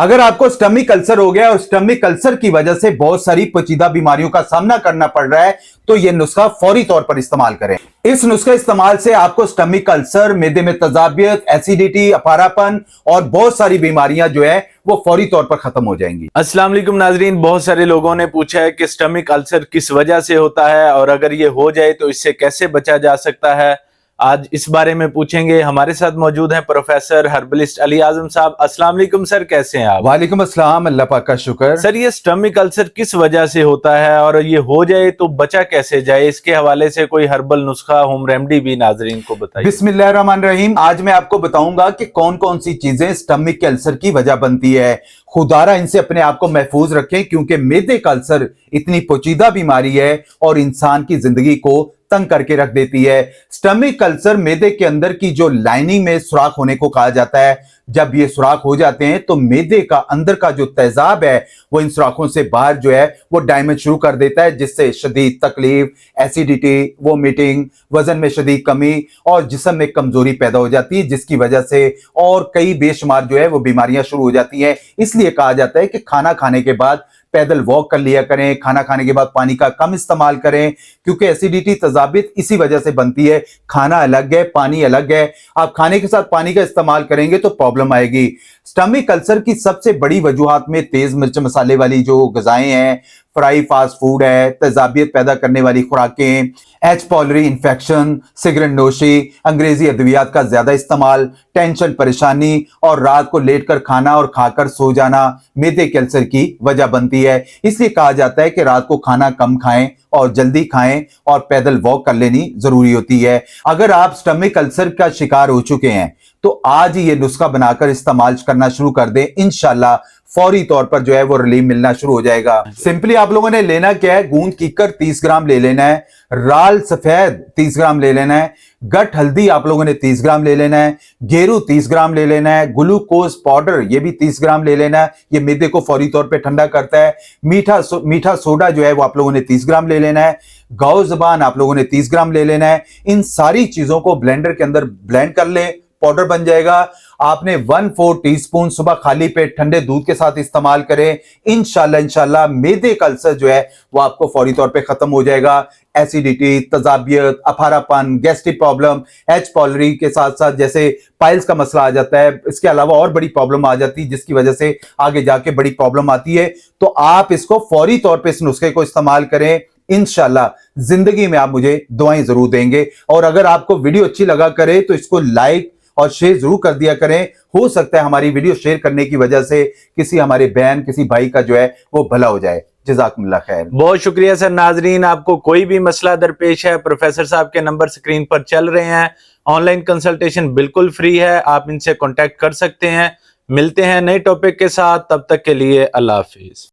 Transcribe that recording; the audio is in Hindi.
अगर आपको स्टमक अल्सर हो गया और स्टमक अल्सर की वजह से बहुत सारी पेचीदा बीमारियों का सामना करना पड़ रहा है तो यह नुस्खा फौरी तौर पर इस्तेमाल करें। इस नुस्खे इस्तेमाल से आपको स्टमक अल्सर, मैदे में तजाबियत, एसिडिटी, अपारापन और बहुत सारी बीमारियां जो है वो फौरी तौर पर खत्म हो जाएंगी। अस्सलाम वालेकुम नाजरीन, बहुत सारे लोगों ने पूछा है कि स्टमक अल्सर किस वजह से होता है और अगर ये हो जाए तो इससे कैसे बचा जा सकता है। आज इस बारे में पूछेंगे। हमारे साथ मौजूद हैं प्रोफेसर हर्बलिस्ट अली आजम साहब। अस्सलाम वालेकुम सर, कैसे हैं आप? वालेकुम अस्सलाम, अल्लाह पाक का शुक्र। सर, ये स्टमक अल्सर किस वजह से होता है और ये हो जाए तो बचा कैसे जाए, इसके हवाले से कोई हर्बल नुस्खा, होम रेमेडी भी नाजरीन को बताइए। बिस्मिल्लाहिर्रहमानिर्रहीम। आज मैं आपको बताऊंगा कि कौन कौन सी चीजें स्टमक के अल्सर की वजह बनती है। खुदारा इनसे अपने आप को महफूज रखें क्योंकि मैदे का अल्सर इतनी पेचीदा बीमारी है और इंसान की जिंदगी को तंग करके रख देती है। स्टमक अल्सर मैदे के अंदर की जो लाइनिंग में सुराख होने को कहा जाता है। जब ये सुराख हो जाते हैं तो मैदे का अंदर का जो तेजाब है वो इन सुराखों से बाहर जो है वो डैमेज शुरू कर देता है, जिससे शदीद तकलीफ, एसिडिटी, वोमिटिंग, वजन में शदीद कमी और जिस्म में कमजोरी पैदा हो जाती है, जिसकी वजह से और कई बेशुमार जो है वो बीमारियां शुरू हो जाती हैं। इसलिए कहा जाता है कि खाना खाने के बाद पैदल वॉक कर लिया करें, खाना खाने के बाद पानी का कम इस्तेमाल करें क्योंकि एसिडिटी, तजाबियत इसी वजह से बनती है। खाना अलग है, पानी अलग है। आप खाने के साथ पानी का इस्तेमाल करेंगे तो प्रॉब्लम आएगी। स्टमक अल्सर की सबसे बड़ी वजूहात में तेज मिर्च मसाले वाली जो ग़िज़ाएं हैं, फ्राई फास्ट फूड है, तेजाबियत पैदा करने वाली खुराकें, एच पॉलरी इन्फेक्शन, सिगरेट नोशी, अंग्रेजी अद्वियात का ज्यादा इस्तेमाल, टेंशन, परेशानी और रात को लेटकर खाना और खाकर सो जाना मैदे के अल्सर की वजह बनती है। इसलिए कहा जाता है कि रात को खाना कम खाएं और जल्दी खाएं और पैदल वॉक कर लेनी जरूरी होती है। अगर आप स्टमक अल्सर का शिकार हो चुके हैं तो आज ही ये नुस्खा बनाकर इस्तेमाल करना शुरू कर दें। इंशाल्लाह फौरी तौर पर जो है वो रिलीफ मिलना शुरू हो जाएगा। सिंपली आप लोगों ने लेना क्या है, गूंद कीकर 30 ग्राम ले लेना है, राल सफेद 30 ग्राम ले लेना है, गट हल्दी आप लोगों ने 30 ग्राम ले लेना है, गेरू 30 ग्राम ले लेना है, ग्लूकोज पाउडर ये भी 30 ग्राम ले लेना है, ये मैदे को फौरी तौर पे ठंडा करता है। मीठा सोडा जो है वो आप लोगों ने 30 ग्राम ले लेना है, गाओ ज़बान आप लोगों ने 30 ग्राम ले लेना है। इन सारी चीजों को ब्लेंडर के अंदर ब्लेंड कर ले, पाउडर बन जाएगा। आपने 1/4 टीस्पून सुबह खाली पेट ठंडे दूध के साथ इस्तेमाल करें। इंशाल्लाह मैदे का अल्सर जो है वो आपको फौरी तौर पे खत्म हो जाएगा। एसिडिटी, तजाबियत, अफारापन, गैस्ट्रिक प्रॉब्लम, एच पॉलरी के साथ साथ जैसे पाइल्स का मसला आ जाता है, इसके अलावा और बड़ी प्रॉब्लम आ जाती है जिसकी वजह से आगे जाके बड़ी प्रॉब्लम आती है। तो आप इसको फौरी तौर पे इस नुस्खे को इस्तेमाल करें। इंशाल्लाह जिंदगी में आप मुझे दुआएं जरूर देंगे। और अगर आपको वीडियो अच्छी लगा करे तो इसको लाइक और शेयर जरूर कर दिया करें। हो सकता है हमारी वीडियो शेयर करने की वजह से किसी हमारे बहन, किसी भाई का जो है वो भला हो जाए। जज़ाकुमुल्लाह खैर। बहुत शुक्रिया सर। नाजरीन, आपको कोई भी मसला दरपेश है, प्रोफेसर साहब के नंबर स्क्रीन पर चल रहे हैं। ऑनलाइन कंसल्टेशन बिल्कुल फ्री है, आप इनसे कांटेक्ट कर सकते हैं। मिलते हैं नए टॉपिक के साथ, तब तक के लिए अल्लाह हाफिज।